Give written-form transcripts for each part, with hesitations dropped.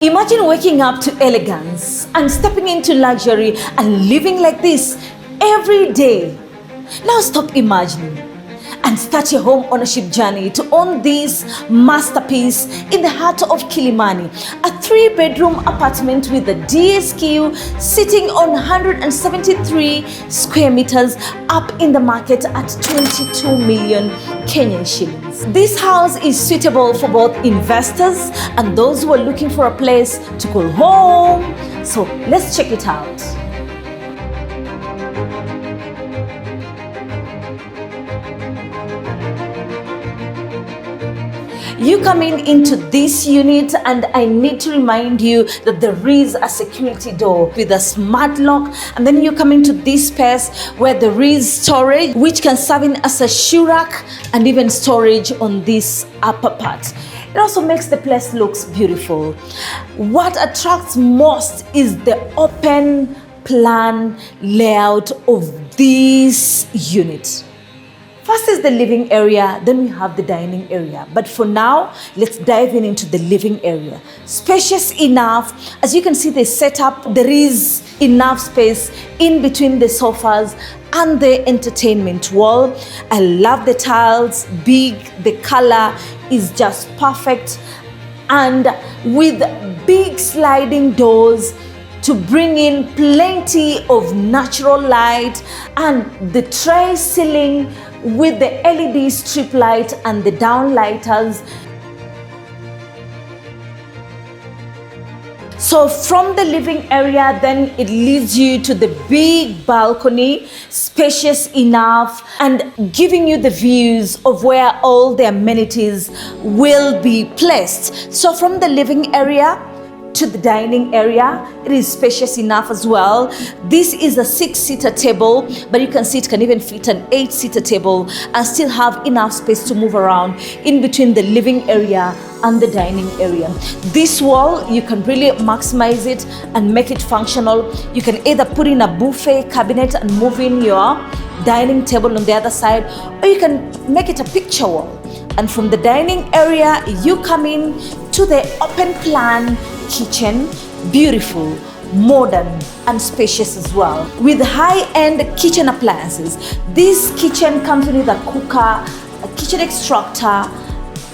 Imagine waking up to elegance and stepping into luxury and living like this every day. Now stop imagining and start your home ownership journey to own this masterpiece in the heart of Kilimani, a 3-bedroom apartment with a DSQ sitting on 173 square meters, up in the market at 22 million Kenyan shillings. This house is suitable for both investors and those who are looking for a place to call home. So let's check it out. You come into this unit and I need to remind you that there is a security door with a smart lock, and then you come into this space where there is storage which can serve in as a shoe rack and even storage on this upper part. It also makes the place looks beautiful. What attracts most is the open plan layout of this unit. First is the living area, then we have the dining area. But for now, let's dive into the living area. Spacious enough. As you can see, the setup, there is enough space in between the sofas and the entertainment wall. I love the tiles, big, the color is just perfect. And with big sliding doors to bring in plenty of natural light, and the tray ceiling with the LED strip light and the downlighters. So from the living area, then it leads you to the big balcony, spacious enough and giving you the views of where all the amenities will be placed. So from the living area to the dining area, it is spacious enough as well. This is a 6-seater table, but you can see it can even fit an 8-seater table and still have enough space to move around in between the living area and the dining area. This wall, you can really maximize it and make it functional. You can either put in a buffet cabinet and move in your dining table on the other side, or you can make it a picture wall. And from the dining area, you come in to the open plan kitchen, beautiful, modern and spacious as well, with high-end kitchen appliances. This kitchen comes with a cooker, a kitchen extractor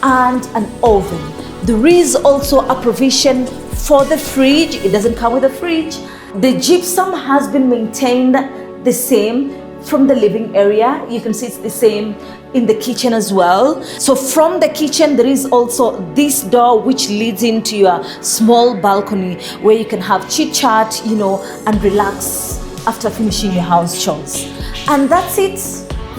and an oven. There is also a provision for the fridge. It doesn't come with a fridge. The gypsum has been maintained the same from the living area. You can see it's the same in the kitchen as well. So from the kitchen, there is also this door which leads into your small balcony where you can have chit chat, and relax after finishing your house chores. And that's it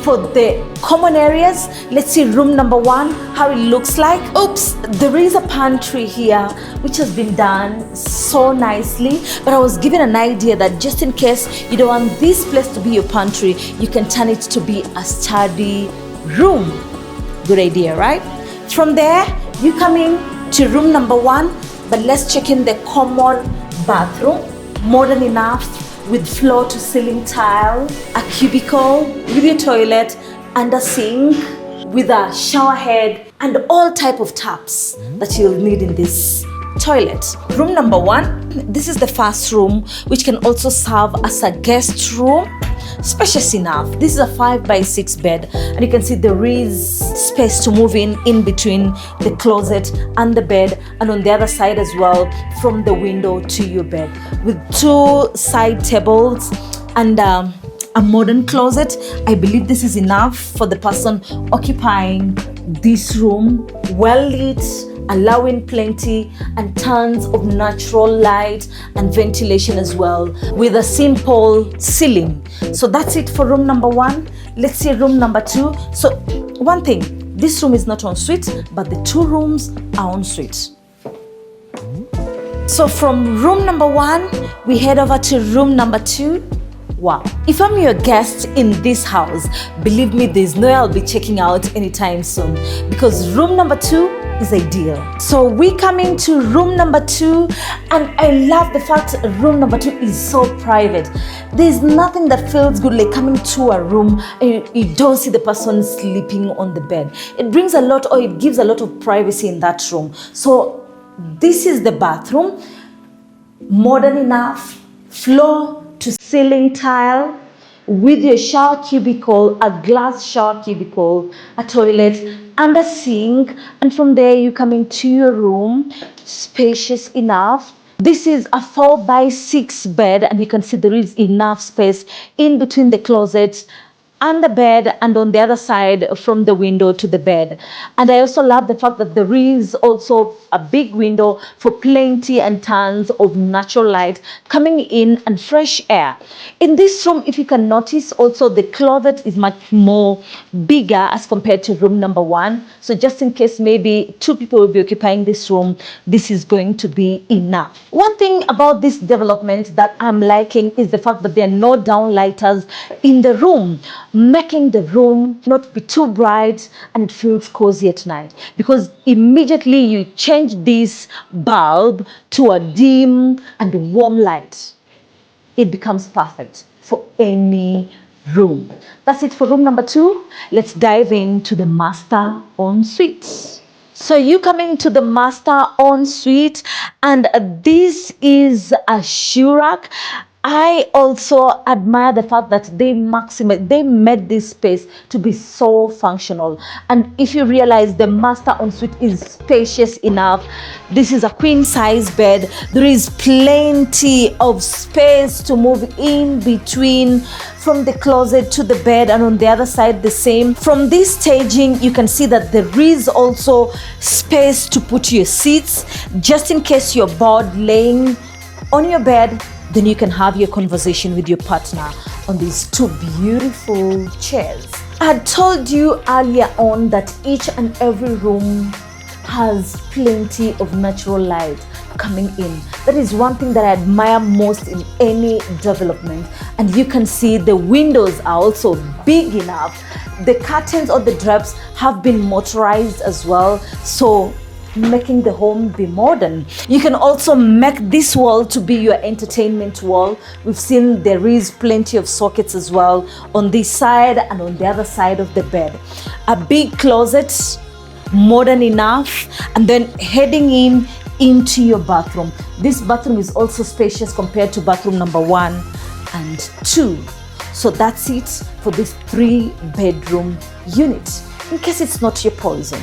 for the common areas. Let's see room number 1, how it looks like. Oops, there is a pantry here which has been done so nicely, but I was given an idea that just in case you don't want this place to be your pantry, you can turn it to be a study room. Good idea, right? From there, you come in to room number 1, but let's check in the common bathroom. Modern enough with floor to ceiling tile, a cubicle with your toilet and a sink with a shower head and all type of taps that you'll need in this toilet. Room number 1, this is the first room, which can also serve as a guest room. Spacious enough. This is a 5x6 bed, and you can see there is space to move in between the closet and the bed, and on the other side as well, from the window to your bed, with 2 side tables and a modern closet. I believe this is enough for the person occupying this room. Well lit, allowing plenty and tons of natural light and ventilation as well, with a simple ceiling. So that's it for room number 1. Let's see room number 2. So one thing, this room is not en suite, but the 2 rooms are en suite. So from room number 1, we head over to room number 2. Wow. If I'm your guest in this house, believe me, there's no way I'll be checking out anytime soon, because room number 2 is ideal. So we come into room number 2, and I love the fact room number 2 is so private. There's nothing that feels good like coming to a room and you don't see the person sleeping on the bed. It brings a lot, or it gives a lot of privacy in that room. So This is the bathroom, modern enough, floor to ceiling tile, with your shower cubicle, a glass shower cubicle, a toilet, and a sink. And from there, you come into your room, spacious enough. This is a 4x6 bed, and you can see there is enough space in between the closets and the bed, and on the other side from the window to the bed. And I also love the fact that there is also a big window for plenty and tons of natural light coming in and fresh air. In this room, if you can notice, also the closet is much more bigger as compared to room number 1. So just in case maybe 2 people will be occupying this room, this is going to be enough. One thing about this development that I'm liking is the fact that there are no downlighters in the room, making the room not be too bright and it feels cozy at night, because immediately you change this bulb to a dim and warm light, it becomes perfect for any room. That's it for room number 2. Let's dive into the master ensuite. So you come into the master ensuite, and this is a shoe rack. I also admire the fact that they made this space to be so functional. And if you realize the master ensuite is spacious enough, this is a queen size bed. There is plenty of space to move in between from the closet to the bed, and on the other side the same. From this staging, you can see that there is also space to put your seats, just in case you're bored laying on your bed. Then you can have your conversation with your partner on these 2 beautiful chairs. I had told you earlier on that each and every room has plenty of natural light coming in. That is one thing that I admire most in any development. And you can see the windows are also big enough. The curtains or the drapes have been motorized as well, so making the home be modern. You can also make this wall to be your entertainment wall. We've seen there is plenty of sockets as well on this side and on the other side of the bed. A big closet, modern enough, and then heading into your bathroom. This bathroom is also spacious compared to bathroom number 1 and 2. So that's it for this 3-bedroom unit. In case it's not your poison,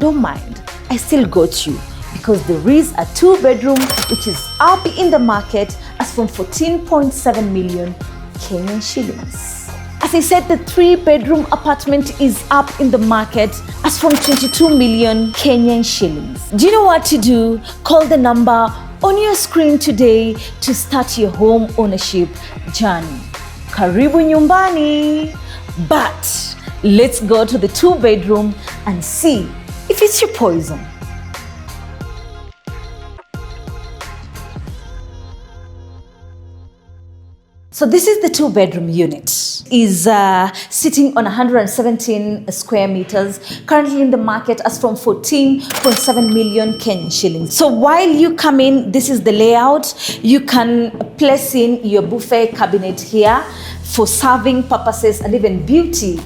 don't mind, I still got you, because there is a 2-bedroom which is up in the market as from 14.7 million Kenyan shillings. As I said, the 3-bedroom apartment is up in the market as from 22 million Kenyan shillings. Do you know what to do? Call the number on your screen today to start your home ownership journey. Karibu nyumbani. But let's go to the 2-bedroom and see if it's your poison. So this is the 2-bedroom unit. Is sitting on 117 square meters, currently in the market as from 14.7 million Kenyan shillings. So while you come in, this is the layout. You can place in your buffet cabinet here for serving purposes and even beauty.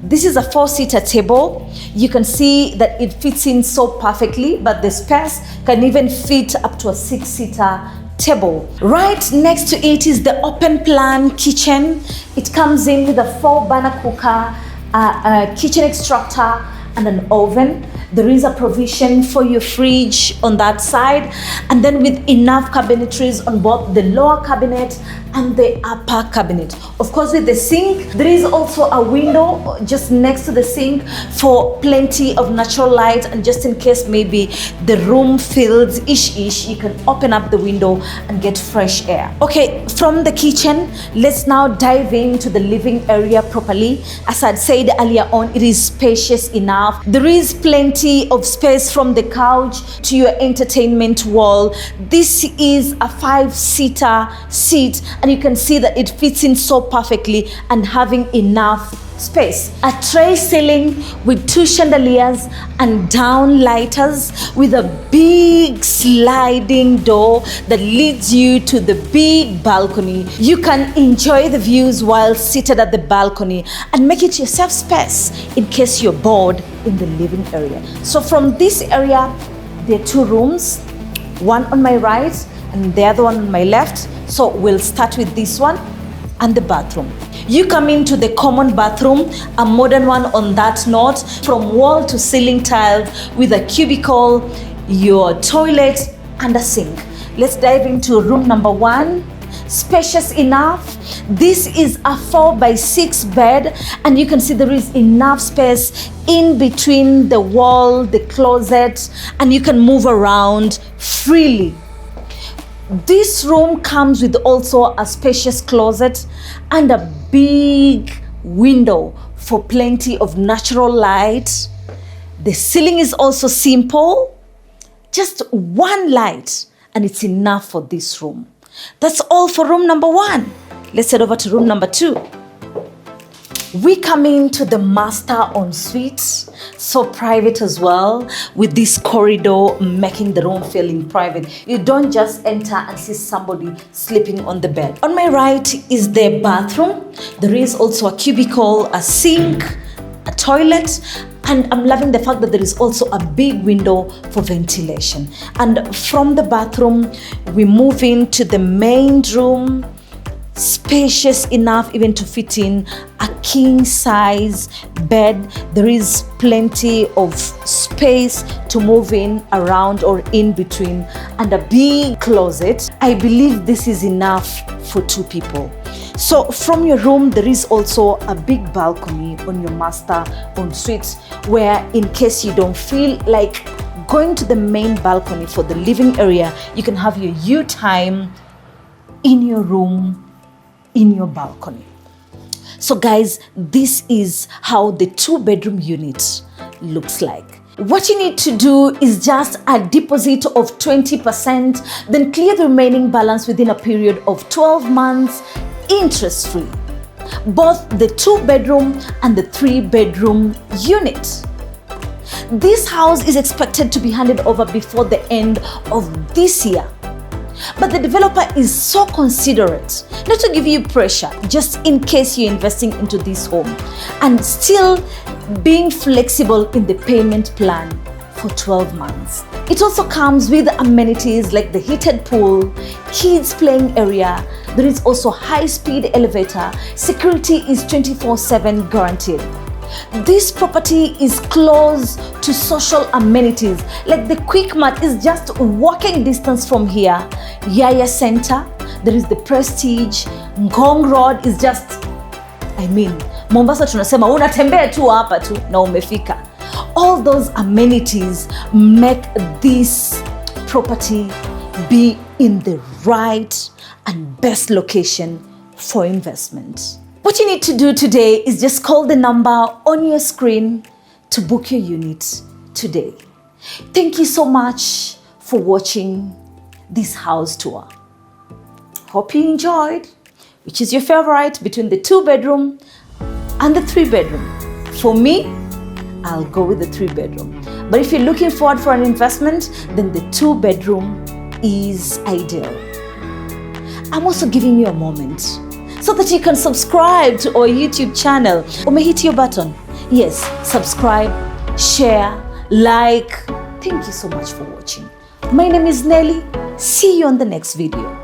This is a 4-seater table. You can see that it fits in so perfectly, but the space can even fit up to a 6-seater table. Right next to it is the open plan kitchen. It comes in with a 4-burner cooker, a kitchen extractor, and an oven. There is a provision for your fridge on that side, and then with enough cabinetries on both the lower cabinet and the upper cabinet. Of course, with the sink, there is also a window just next to the sink for plenty of natural light, and just in case maybe the room feels ish, you can open up the window and get fresh air. Okay, from the kitchen, let's now dive into the living area properly. As I'd said earlier on, it is spacious enough. There is plenty of space from the couch to your entertainment wall. This is a 5-seater seat, and you can see that it fits in so perfectly and having enough space. A tray ceiling with 2 chandeliers and downlighters with a big sliding door that leads you to the big balcony. You can enjoy the views while seated at the balcony and make it yourself space in case you're bored in the living area. So from this area, there are 2 rooms. one on my right and the other one on my left. So we'll start with this one and the bathroom. You come into the common bathroom, a modern one on that note, from wall to ceiling tiled with a cubicle, your toilet and a sink. Let's dive into room number 1. Spacious enough. This is a 4x6 bed, and you can see there is enough space in between the wall, the closet, and you can move around freely. This room comes with also a spacious closet and a big window for plenty of natural light. The ceiling is also simple, just one light, and it's enough for this room. That's all for room number 1. Let's head over to room number 2. We come into the master ensuite, so private as well, with this corridor making the room feeling private. You don't just enter and see somebody sleeping on the bed. On my right is the bathroom. There is also a cubicle, a sink, a toilet, and I'm loving the fact that there is also a big window for ventilation. And from the bathroom, we move into the main room. Spacious enough even to fit in a king size bed. There is plenty of space to move in, around, or in between, and a big closet. I believe this is enough for 2 people. So from your room, there is also a big balcony on your master ensuite, where in case you don't feel like going to the main balcony for the living area, you can have your you time in your room, in your balcony. So guys, this is how the 2-bedroom unit looks like. What you need to do is just a deposit of 20%, then clear the remaining balance within a period of 12 months, interest-free. Both the 2-bedroom and the 3-bedroom unit. This house is expected to be handed over before the end of this year. But the developer is so considerate not to give you pressure, just in case you're investing into this home, and still being flexible in the payment plan for 12 months. It also comes with amenities like the heated pool, kids playing area. There is also high-speed elevator. Security is 24/7 guaranteed. This property is close to social amenities, like the Quick Mart is just walking distance from here. Yaya Center, there is the Prestige. Ngong Road is just, Mombasa tunasema unatembea tu hapa tu na umefika. All those amenities make this property be in the right and best location for investment. What you need to do today is just call the number on your screen to book your unit today. Thank you so much for watching this house tour. Hope you enjoyed. Which is your favorite between the 2-bedroom and the 3-bedroom? For me, I'll go with the 3-bedroom. But if you're looking forward for an investment, then the 2-bedroom is ideal. I'm also giving you a moment so that you can subscribe to our YouTube channel. Hit your button. Yes, subscribe, share, like. Thank you so much for watching. My name is Nelly. See you on the next video.